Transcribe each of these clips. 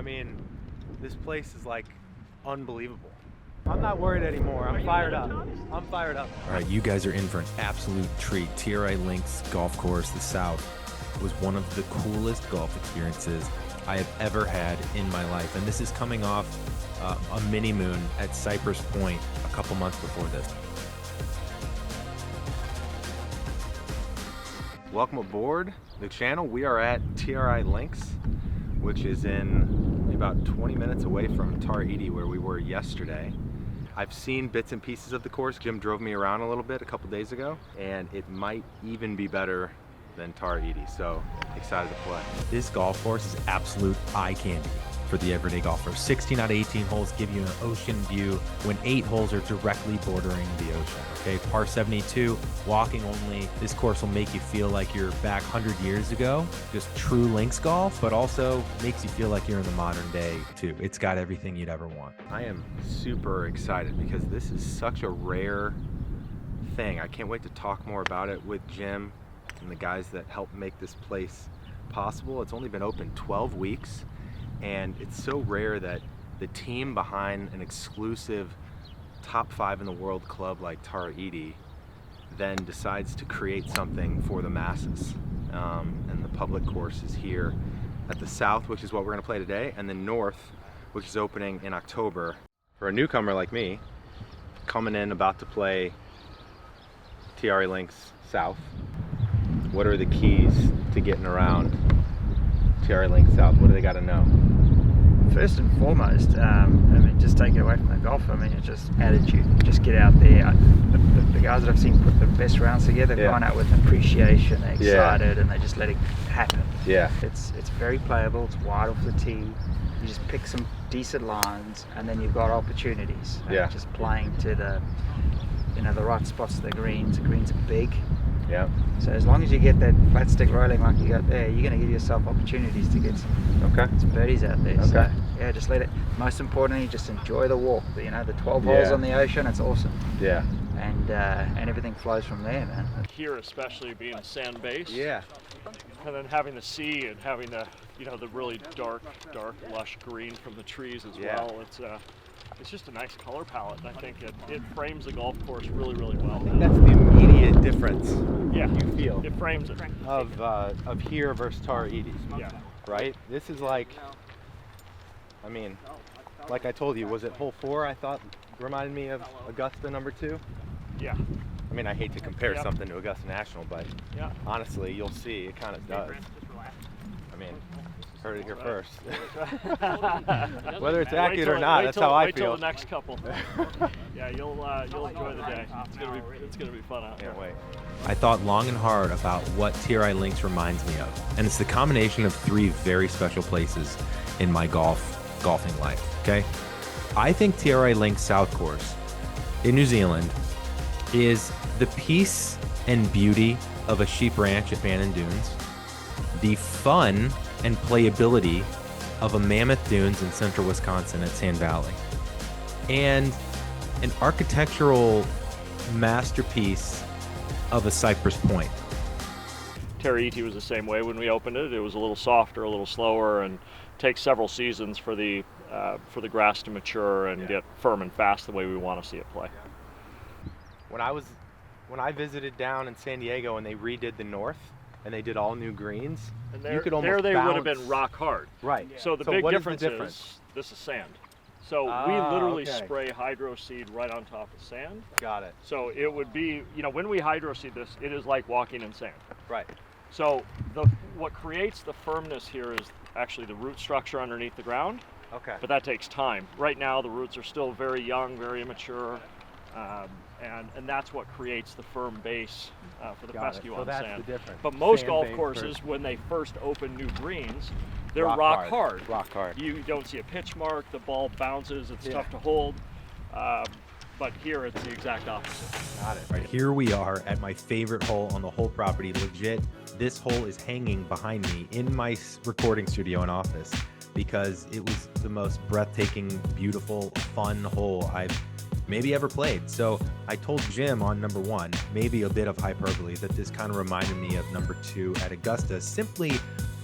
I mean, this place is like unbelievable. I'm not worried anymore. I'm fired up. I'm fired up. All right, you guys are in for an absolute treat. Te Arai Links Golf Course, the South, was one of the coolest golf experiences I have ever had in my life. And this is coming off a mini moon at Cypress Point a couple months before this. Welcome aboard the channel. We are at Te Arai Links, which is in about 20 minutes away from Te Arai, where we were yesterday. I've seen bits and pieces of the course. Jim drove me around a little bit a couple days ago, and it might even be better than Te Arai, so excited to play. This golf course is absolute eye candy for the everyday golfer. 16 out of 18 holes give you an ocean view when 8 holes are directly bordering the ocean. Okay, par 72, walking only. This course will make you feel like you're back 100 years ago, just true links golf, but also makes you feel like you're in the modern day too. It's got everything you'd ever want. I am super excited because this is such a rare thing. I can't wait to talk more about it with Jim and the guys that helped make this place possible. It's only been open 12 weeks. And it's so rare that the team behind an exclusive top 5 in the world club like Te Arai then decides to create something for the masses. And the public course is here at the South, which is what we're gonna play today, and the North, which is opening in October. For a newcomer like me, coming in about to play Te Arai Links South, what are the keys to getting around Te Arai Links South? What do they gotta know? First and foremost, I mean, just take it away from the golf. I mean, it's just attitude. Just get out there. The guys that I've seen put the best rounds together, they've gone out with appreciation, they're excited, and they just let it happen. Yeah. It's very playable. It's wide off the tee. You just pick some decent lines, and then you've got opportunities. Just playing to the right spots of the greens. The greens are big. Yeah. So as long as you get that flat stick rolling like you got there, you're going to give yourself opportunities to get some birdies out there. Okay. So yeah, just let it. Most importantly, just enjoy the walk. The 12 holes on the ocean, it's awesome. Yeah. And everything flows from there, man. Here, especially being sand based. Yeah. And then having the sea and having the the really dark lush green from the trees as well. It's just a nice color palette, and I think it frames the golf course really, really well. I think that's the immediate difference. Yeah, you feel it frames it of here versus Te Arai. Yeah. Right. This is like, I mean, like I told you, was it hole 4? I thought reminded me of Augusta #2. Yeah. I mean, I hate to compare something to Augusta National, but honestly, you'll see it kind of does. I mean, heard it here first. Whether it's accurate or not, that's how I wait feel. Till the next couple. Yeah, you'll enjoy the day. It's gonna be fun out there. Can't wait. I thought long and hard about what Te Arai Links reminds me of, and it's the combination of 3 very special places in my golfing life. Okay, I think Te Arai Links South Course in New Zealand is the peace and beauty of a sheep ranch at Bannon Dunes, the fun and playability of a Mammoth Dunes in central Wisconsin at Sand Valley, and an architectural masterpiece of a Cypress Point. Te Arai was the same way when we opened it. It was a little softer, a little slower, and takes several seasons for the grass to mature and get firm and fast the way we want to see it play. When I visited down in San Diego and they redid the North and they did all new greens, and you could almost they bounce. would have been rock hard. Right. So the big difference is this is sand. So we literally spray hydro seed right on top of sand. Got it. So it would be, when we hydro seed this, it is like walking in sand. Right. So what creates the firmness here is actually the root structure underneath the ground. Okay. But that takes time. Right now the roots are still very young, very immature. And that's what creates the firm base for the fescue on that's sand. The difference. But most Sand golf base courses, first. when they first open new greens, they're rock hard. Rock hard. You don't see a pitch mark, the ball bounces, it's tough to hold. But here it's the exact opposite. Got it. Right, here we are at my favorite hole on the whole property. Legit, this hole is hanging behind me in my recording studio and office because it was the most breathtaking, beautiful, fun hole I've maybe ever played. So I told Jim on number 1, maybe a bit of hyperbole, that this kind of reminded me of number 2 at Augusta, simply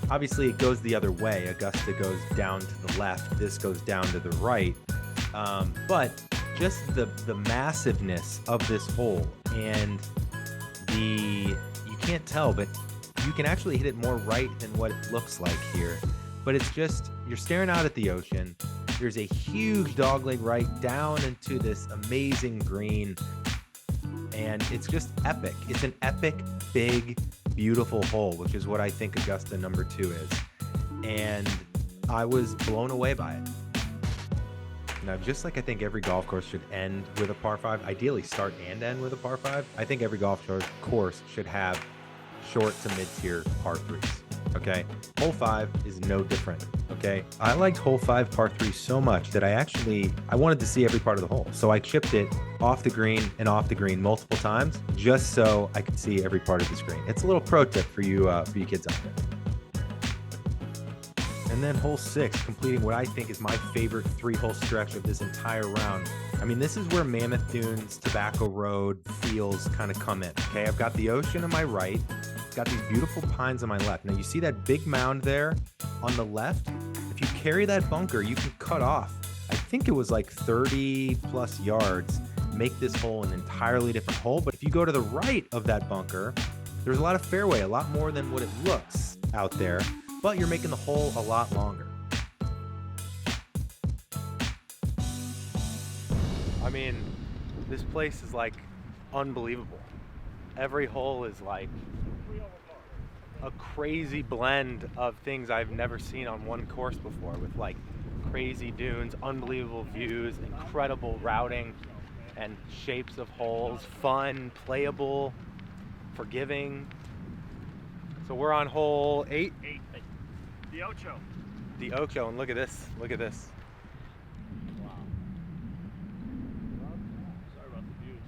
Obviously, it goes the other way. Augusta goes down to the left. This goes down to the right. But just the massiveness of this hole, and you can't tell, but you can actually hit it more right than what it looks like here. But it's just, you're staring out at the ocean. There's a huge dogleg right down into this amazing green. And it's just epic. It's an epic, big, beautiful hole, which is what I think Augusta number 2 is. And I was blown away by it. Now, just like I think every golf course should end with a par 5, ideally start and end with a par 5, I think every golf course should have short to mid-tier par 3s, okay? Hole 5 is no different, okay? I liked hole 5 par 3 so much that I wanted to see every part of the hole. So I chipped it off the green and off the green multiple times just so I could see every part of the green. It's a little pro tip for you kids out there. And then hole 6, completing what I think is my favorite 3-hole stretch of this entire round. I mean, this is where Mammoth Dunes, Tobacco Road feels kind of come in, okay? I've got the ocean on my right, got these beautiful pines on my left. Now you see that big mound there on the left? If you carry that bunker, you can cut off, I think it was like 30 plus yards, make this hole an entirely different hole. But if you go to the right of that bunker, there's a lot of fairway, a lot more than what it looks out there, but you're making the hole a lot longer. I mean, this place is like unbelievable. Every hole is like a crazy blend of things I've never seen on one course before, with like crazy dunes, unbelievable views, incredible routing and shapes of holes, fun, playable, forgiving. So we're on hole 8. The Ocho. The Ocho, and look at this. Look at this. Wow. Sorry about the views.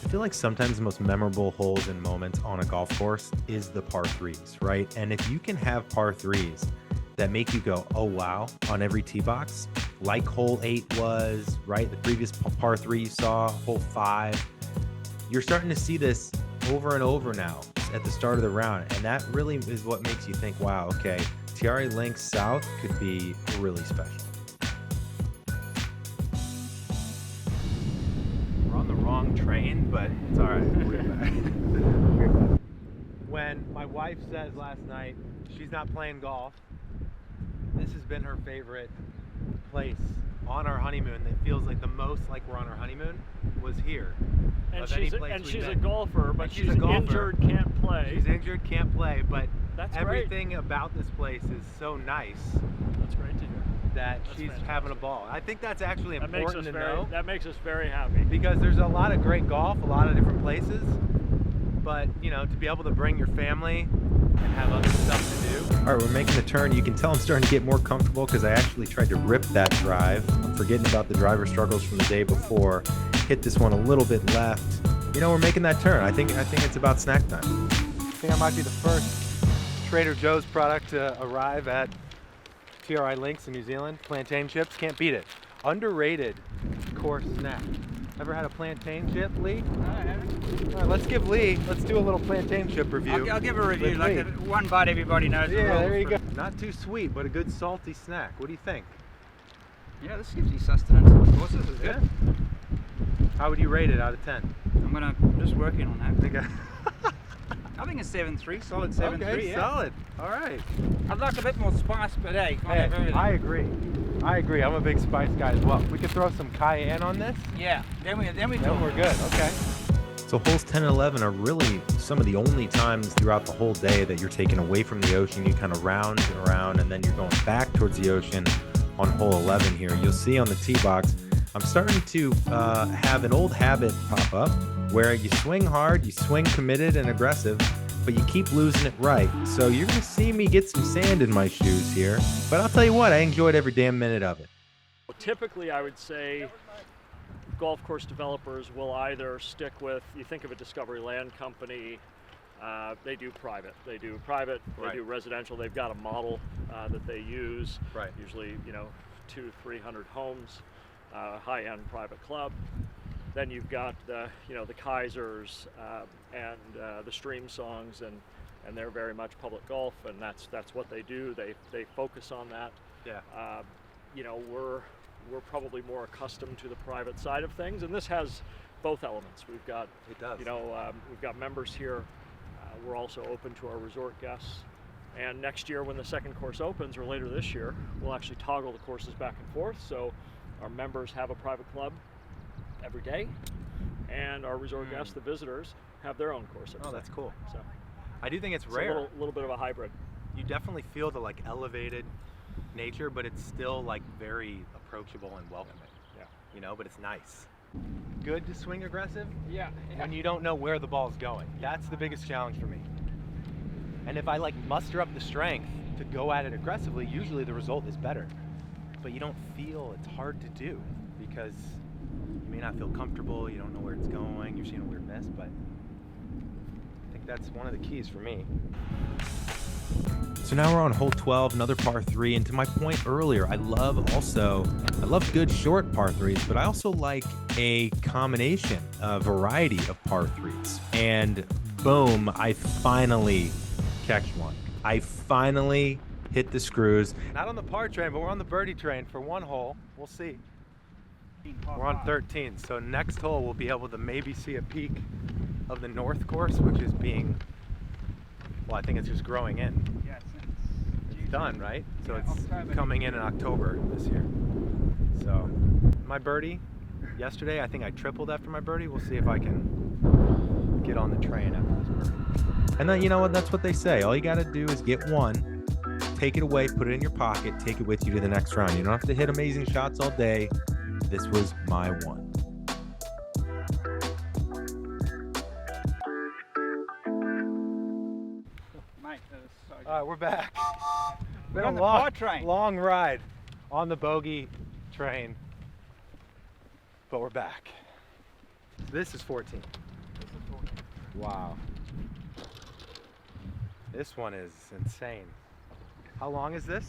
I feel like sometimes the most memorable holes and moments on a golf course is the par 3s, right? And if you can have par 3s that make you go, oh wow, on every tee box, like hole 8 was, right? The previous par 3 you saw, hole 5. You're starting to see this over and over now at the start of the round, and that really is what makes you think, wow, okay, Te Arai Links South could be really special. We're on the wrong train, but it's all right. We're back. We're back. When my wife says last night she's not playing golf, this has been her favorite place on our honeymoon that feels like the most like we're on our honeymoon was here. And she's a golfer, but she's injured, can't play. She's injured, can't play, but That's everything about this place is so nice That's great to hear. that That's she's fantastic. having a ball. I think that's actually That makes important us to very. know, That makes us very happy. because there's a lot of great golf, a lot of different places, but you know, to be able to bring your family and have other stuff to do. All right, we're making the turn. You can tell I'm starting to get more comfortable because I actually tried to rip that drive. I'm forgetting about the driver struggles from the day before. Hit this one a little bit left. You know, we're making that turn. I think it's about snack time. I think I might be the first Trader Joe's product to arrive at Te Arai Links in New Zealand. Plantain chips, can't beat it. Underrated course snack. Ever had a plantain chip, Lee? No, I haven't. All right, let's do a little plantain chip review. I'll give a review, with like Lee. one bite everybody knows. the Yeah, rules there you for- go. Not too sweet, but a good salty snack. What do you think? Yeah, this gives you sustenance on the course. This is good. How would you rate it out of 10? I'm just working on that. Okay. I think it's 7.3, solid 7.3. Okay, yeah. solid. All right. I'd like a bit more spice, but hey, can't have everything. I agree. I'm a big spice guy as well. We could throw some cayenne on this. Yeah, then we Then talk. we're good. Okay. So holes 10 and 11 are really some of the only times throughout the whole day that you're taken away from the ocean. You kind of round and around, and then you're going back towards the ocean on hole 11 here. You'll see on the tee box, I'm starting to have an old habit pop up where you swing hard, you swing committed and aggressive, but you keep losing it right. So you're going to see me get some sand in my shoes here. But I'll tell you what, I enjoyed every damn minute of it. Typically, I would say golf course developers will either stick with, you think of a Discovery Land Company, they do private, they do residential, they've got a model that they use, Right. usually 200-300 homes, high-end private club. Then you've got the Kaisers and the Stream Songs and they're very much public golf, and that's what they do. They focus on that. Yeah. You know, we're probably more accustomed to the private side of things, and this has both elements. We've got, It does. you know, we've got members here. We're also open to our resort guests. And next year, when the second course opens, or later this year, we'll actually toggle the courses back and forth. So our members have a private club every day, and our resort guests, the visitors, have their own course every Oh, day. that's cool. So I do think it's it's rare. a little bit of a hybrid. You definitely feel the like elevated nature, but it's still like very approachable and welcoming. Yeah. You know, but it's nice. Good to swing aggressive Yeah. when you don't know where the ball's going. That's the biggest challenge for me. And if I like muster up the strength to go at it aggressively, usually the result is better. But you don't feel, it's hard to do because you may not feel comfortable, you don't know where it's going, you're seeing a weird miss, but I think that's one of the keys for me. So now we're on hole 12, another par 3, and to my point earlier, I love good short par 3s, but I also like a combination, a variety of par 3s. And boom, I finally catch one. I finally hit the screws. Not on the par train, but we're on the birdie train for one hole. We'll see. We're on 13, so next hole we'll be able to maybe see a peak of the north course, which is being, well, I think it's just growing in. Yeah, It's done, right? So Yeah, it's October. coming in October this year. So my birdie yesterday, I think I tripled after my birdie. We'll see if I can get on the train after this birdie. And then, you know what, that's what they say. All you got to do is get one, take it away, put it in your pocket, take it with you to the next round. You don't have to hit amazing shots all day. This was my one. Mate, that was so good. All right, we're back. We're Been on a the long, par train. long ride on the bogey train, but we're back. This is 14. Wow. This one is insane. How long is this?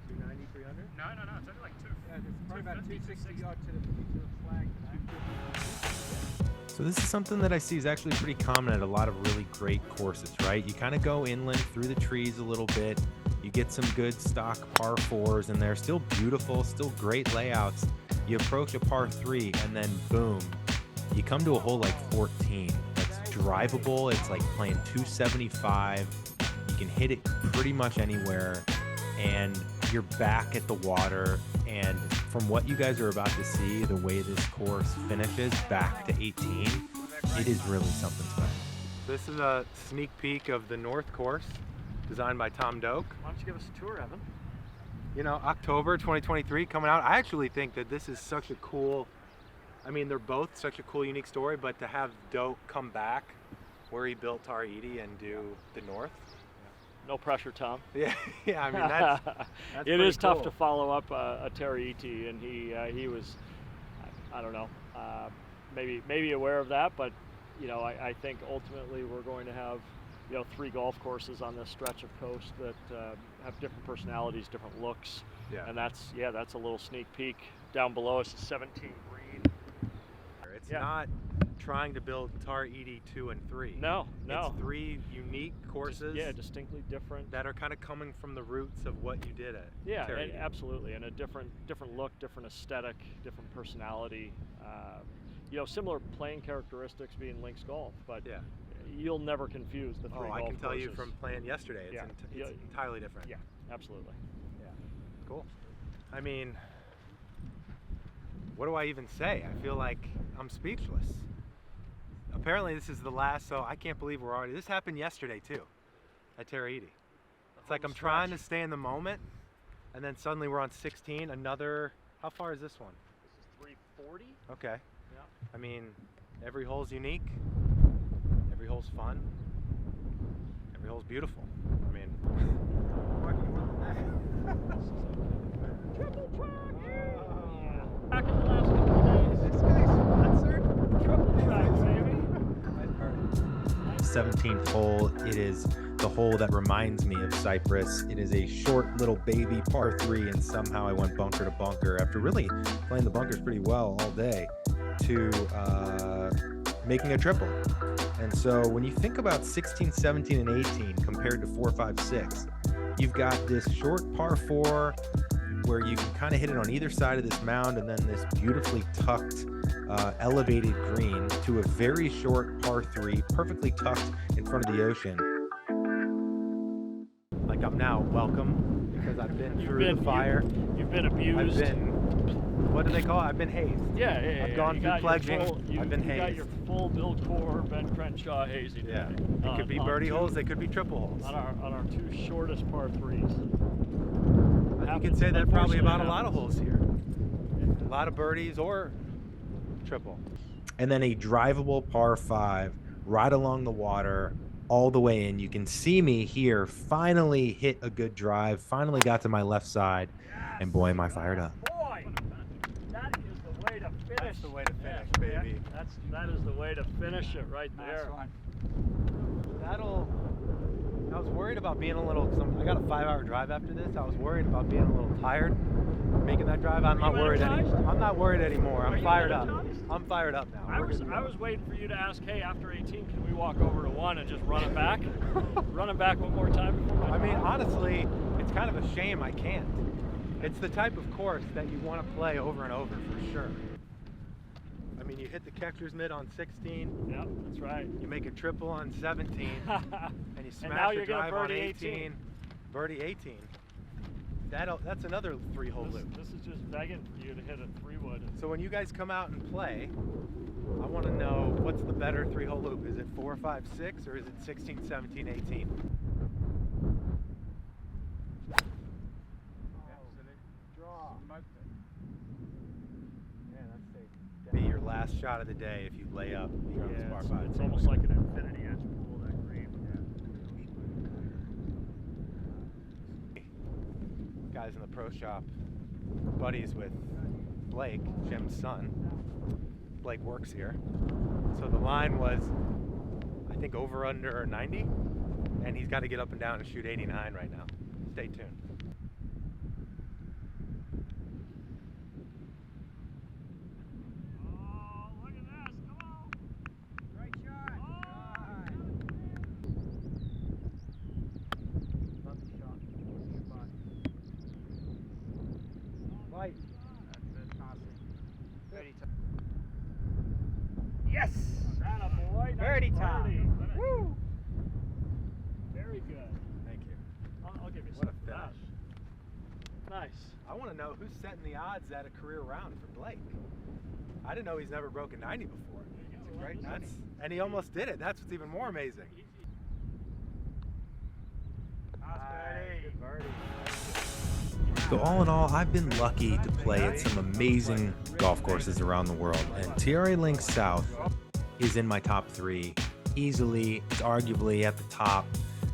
290, 300? No, it's only like two. Yeah, it's probably about 250, 260 odd to the flag. So this is something that I see is actually pretty common at a lot of really great courses, right? You kind of go inland through the trees a little bit. You get some good stock par 4s and they're still beautiful, still great layouts. You approach a par 3 and then boom, you come to a hole like 14 that's drivable. It's like playing 275. You can hit it pretty much anywhere and you're back at the water. And from what you guys are about to see, the way this course finishes back to 18, it is really something special. This is a sneak peek of the north course designed by Tom Doak. Why don't you give us a tour, Evan? You know, October 2023 coming out. I actually think that this is such a cool, I mean, they're both such a cool, unique story, but to have Doak come back where he built Te Arai Links and do the north. No pressure, Tom. Yeah, I mean, that's It pretty is tough cool. to follow up a Te Arai Links, and he was, I don't know, maybe aware of that, but you know, I think ultimately we're going to have, you know, 3 golf courses on this stretch of coast that have different personalities, different looks, Yeah. and that's a little sneak peek. Down below us is 17 green. It's Yeah. not trying to build Te Arai Links 2 and 3. No. It's 3 unique courses Yeah, distinctly different. that are kind of coming from the roots of what you did at Yeah, Te Arai and Links. absolutely, and a different look, different aesthetic, different personality. You know, similar playing characteristics being links golf, but Yeah. you'll never confuse the 3 Oh, golf I can tell you courses. from playing yesterday, it's, Yeah. it's entirely different. Yeah, absolutely. Yeah. Cool. I mean, what do I even say? I feel like I'm speechless. Apparently this is the last, so I can't believe we're already, this happened yesterday too, at Te Arai Links. It's like I'm trying to stay in the moment, and then suddenly we're on 16, another, how far is this one? This is 340. Okay. Yeah. I mean, every hole's unique, every hole's fun, every hole's beautiful. I mean, Triple track. Back in the last couple of days. this guy's sponsored. Triple track, baby. 17th hole. It is the hole that reminds me of Cypress. It is a short little baby par 3, and somehow I went bunker to bunker after really playing the bunkers pretty well all day to making a triple. And so when you think about 16, 17, and 18 compared to 4, 5, 6, you've got this short par 4 where you can kind of hit it on either side of this mound, and then this beautifully tucked, elevated green to a very short par 3, perfectly tucked in front of the ocean. Like I'm now welcome because I've been through the fire. You've been abused. I've been, what do they call it? I've been hazed. Yeah. I've gone through pledging. I've been hazed. You got your full Bill Core, Ben Crenshaw hazing. Yeah. It could be birdie holes. They could be triple holes. On our 2 shortest par 3s. You could say that probably about a lot of holes here. A lot of birdies or triple. And then a drivable par 5 right along the water all the way in. You can see me here finally hit a good drive, finally got to my left side, and boy, am I fired up. Boy, that is the way to finish. That's the way to finish, baby. That is the way to finish it right there. Nice one. I was worried about being a little, cause I got a 5-hour drive after this. I was worried about being a little tired making that drive. I'm not worried anymore. I'm not worried anymore. I'm fired up. I'm fired up now. I was waiting for you to ask, hey, after 18, can we walk over to 1 and just run it back? Run it back one more time before I mean, honestly, it's kind of a shame I can't. It's the type of course that you want to play over and over for sure. I mean, you hit the catcher's mitt on 16. Yep, that's right. You make a triple on 17, and you smash now a you're gonna drive on birdie 18. Birdie 18. That's another 3-hole loop. This is just begging for you to hit a 3-wood. So when you guys come out and play, I want to know what's the better 3-hole loop. Is it 4, 5, 6, or is it 16, 17, 18? Be your last shot of the day if you lay up here on this par 5. It's almost like an infinity edge pool, that green. Guys in the pro shop, buddies with Blake, Jim's son. Blake works here. So the line was, I think, over under 90, and he's got to get up and down and shoot 89 right now. Stay tuned. Yes! Boy, nice Birdie time. Woo! Very good. Thank you. I'll give you What a some for that. finish. Nice. I want to know who's setting the odds at a career round for Blake. I didn't know he's never broken 90 before. Right? And he almost did it. That's what's even more amazing. Good birdie. So all in all, I've been lucky to play at some amazing golf courses around the world, and Te Arai Links South is in my top 3 easily. It's arguably at the top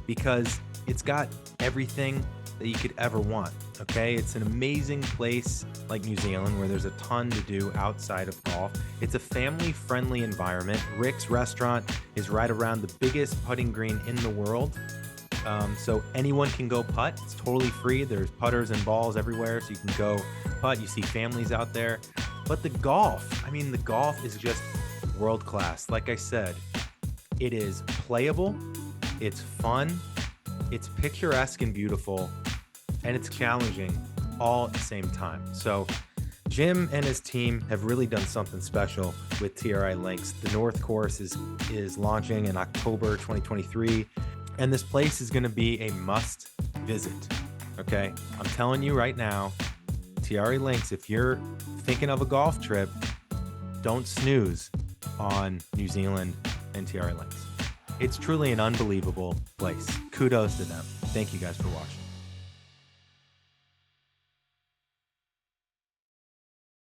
because it's got everything that you could ever want. Okay, it's an amazing place like New Zealand where there's a ton to do outside of golf. It's a family-friendly environment. Rick's restaurant is right around the biggest putting green in the world. So anyone can go putt. It's totally free. There's putters and balls everywhere, so you can go putt. You see families out there. But the golf is just world class. Like I said, it is playable, it's fun, it's picturesque and beautiful, and it's challenging all at the same time. So Jim and his team have really done something special with Te Arai Links. The North Course is launching in October 2023. And this place is going to be a must visit. Okay, I'm telling you right now, Te Arai Links, if you're thinking of a golf trip, don't snooze on New Zealand and Te Arai Links. It's truly an unbelievable place. Kudos to them. Thank you guys for watching.